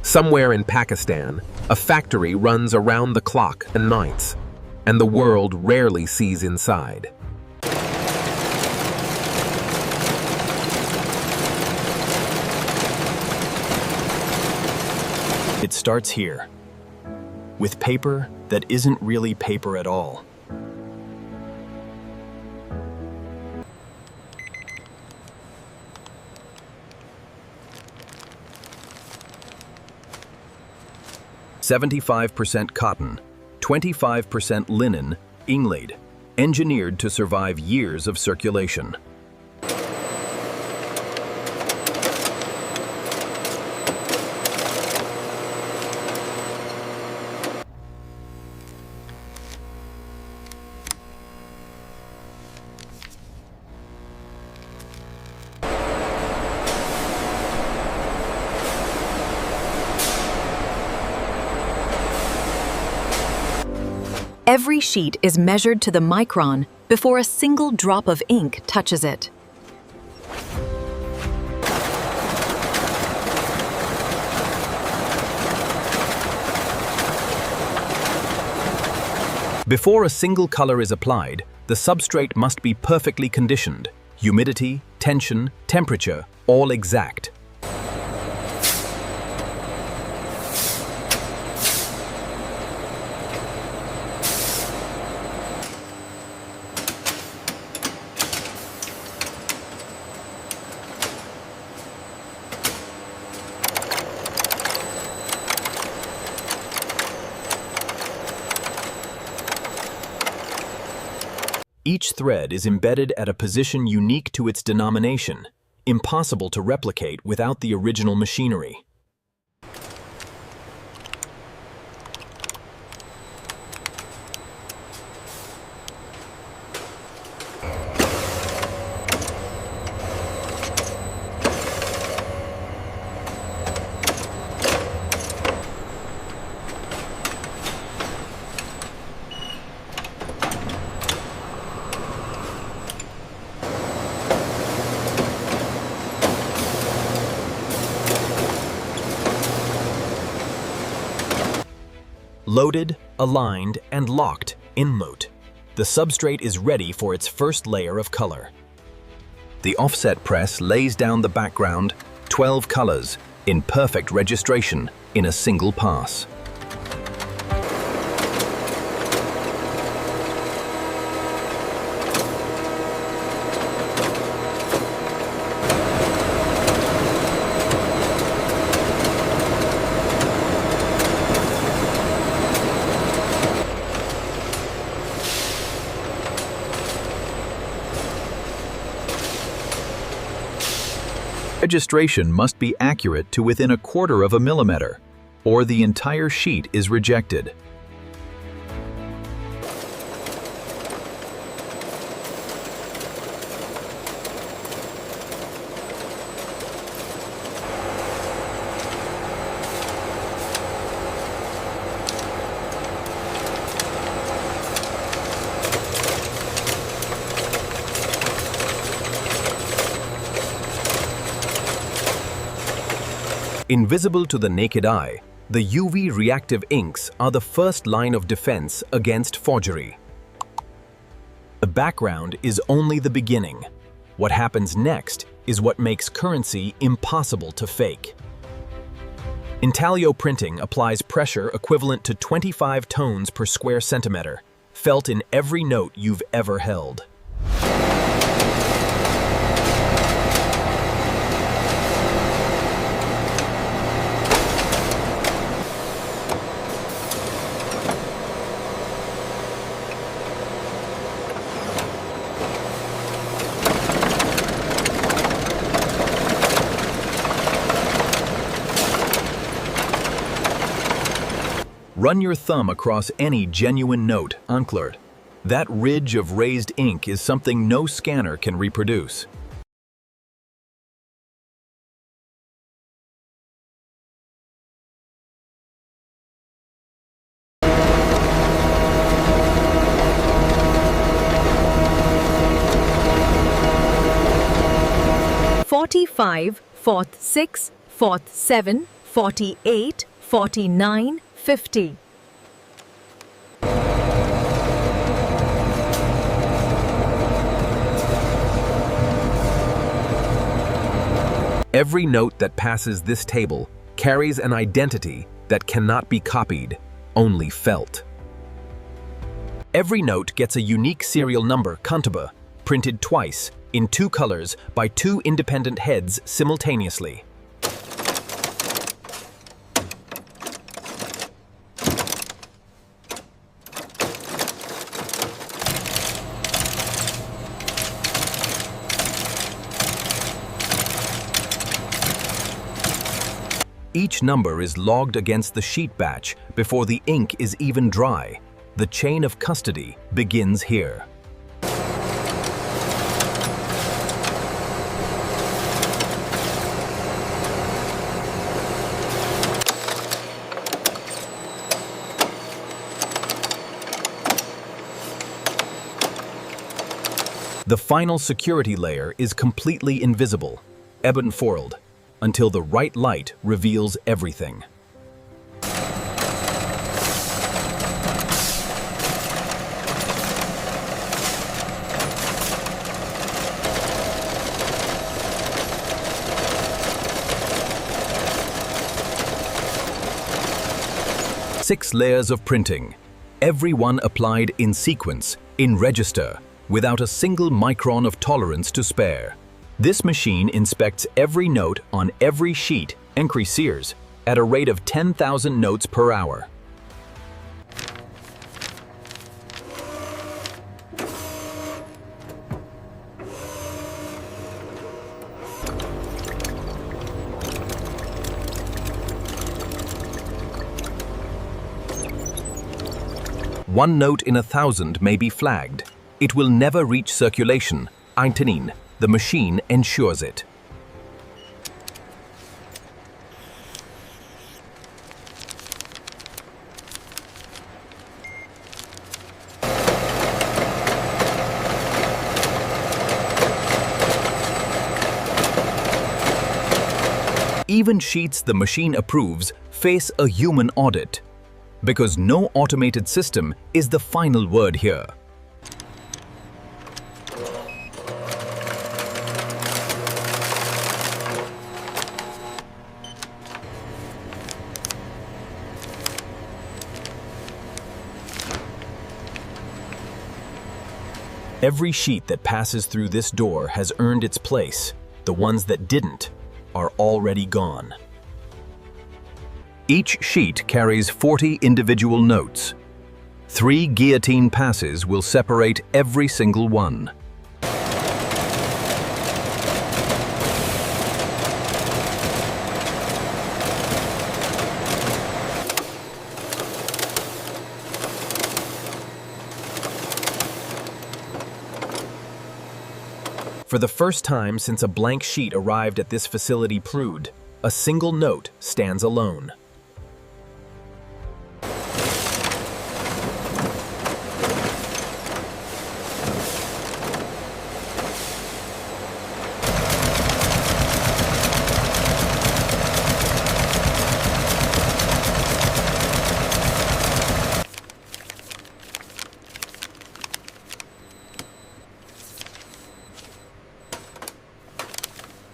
Somewhere in Pakistan, a factory runs around the clock at nights, and the world rarely sees inside. It starts here, with paper that isn't really paper at all. "75% cotton, 25% linen, inlaid, engineered to survive years of circulation." Every sheet is measured to the micron before a single drop of ink touches it. Before a single color is applied, the substrate must be perfectly conditioned. Humidity, tension, temperature, all exact. Each thread is embedded at a position unique to its denomination, impossible to replicate without the original machinery. Loaded, aligned, and locked in moat, the substrate is ready for its first layer of color. The offset press lays down the background, 12 colors, in perfect registration in a single pass. Registration must be accurate to within 1/4 of a millimeter, or the entire sheet is rejected. Invisible to the naked eye, the UV reactive inks are the first line of defense against forgery. The background is only the beginning. What happens next is what makes currency impossible to fake. Intaglio printing applies pressure equivalent to 25 tones per square centimeter, felt in every note you've ever held. Run your thumb across any genuine note, uncleared. That ridge of raised ink is something no scanner can reproduce. "45, 4th 6, 4th 7, 48, 49, 50. Every note that passes this table carries an identity that cannot be copied, only felt. Every note gets a unique serial number, kantaba, printed twice, in 2 colors by 2 independent heads simultaneously. Each number is logged against the sheet batch before the ink is even dry. The chain of custody begins here. The final security layer is completely invisible, ebb and foiled, until the right light reveals everything. Six layers of printing, every one applied in sequence, in register, without a single micron of tolerance to spare. This machine inspects every note on every sheet, encreaseers, at a rate of 10,000 notes per hour. One note in 1,000 may be flagged. It will never reach circulation. Eintanin. The machine ensures it. Even sheets the machine approves face a human audit, because no automated system is the final word here. Every sheet that passes through this door has earned its place. The ones that didn't are already gone. Each sheet carries 40 individual notes. 3 guillotine passes will separate every single one. For the first time since a blank sheet arrived at this facility proved, a single note stands alone.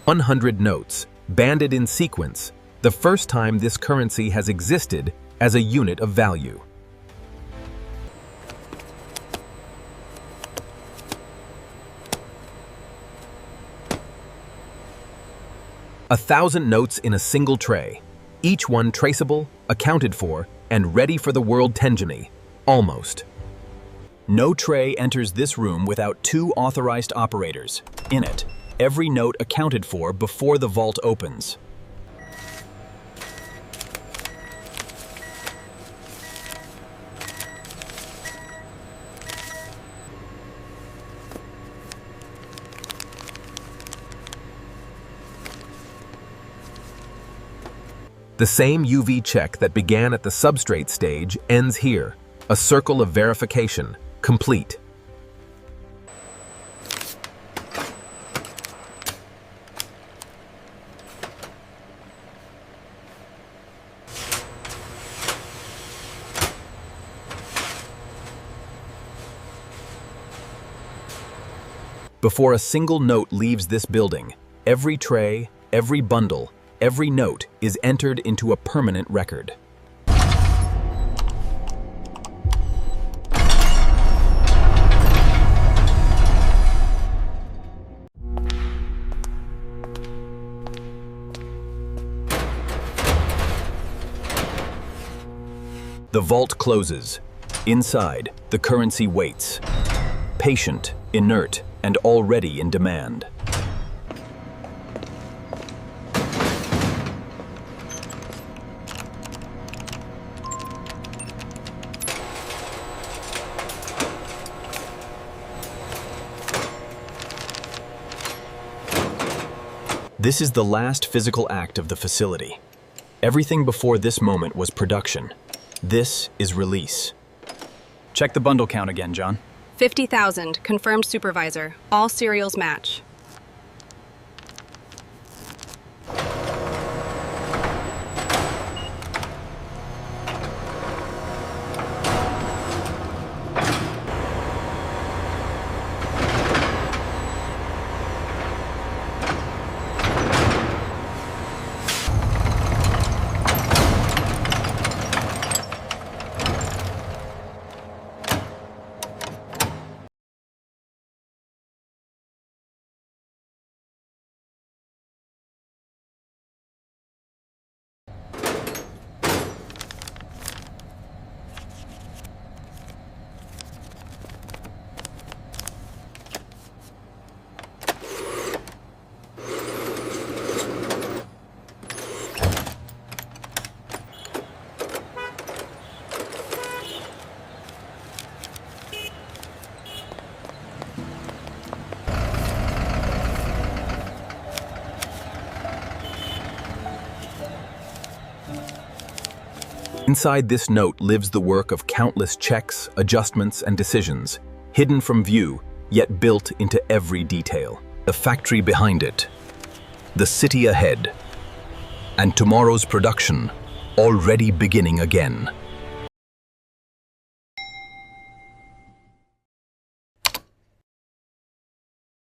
$100 notes, banded in sequence, the first time this currency has existed as a unit of value. A 1,000 notes in a single tray, each one traceable, accounted for, and ready for the world tenjani. Almost. No tray enters this room without 2 authorized operators. In it, every note accounted for before the vault opens. The same UV check that began at the substrate stage ends here, a circle of verification, complete. Before a single note leaves this building, every tray, every bundle, every note is entered into a permanent record. The vault closes. Inside, the currency waits. Patient, inert, and already in demand. This is the last physical act of the facility. Everything before this moment was production. This is release. Check the bundle count again, John. 50,000, confirmed supervisor. All serials match. Inside this note lives the work of countless checks, adjustments, and decisions, hidden from view, yet built into every detail. The factory behind it, the city ahead, and tomorrow's production already beginning again.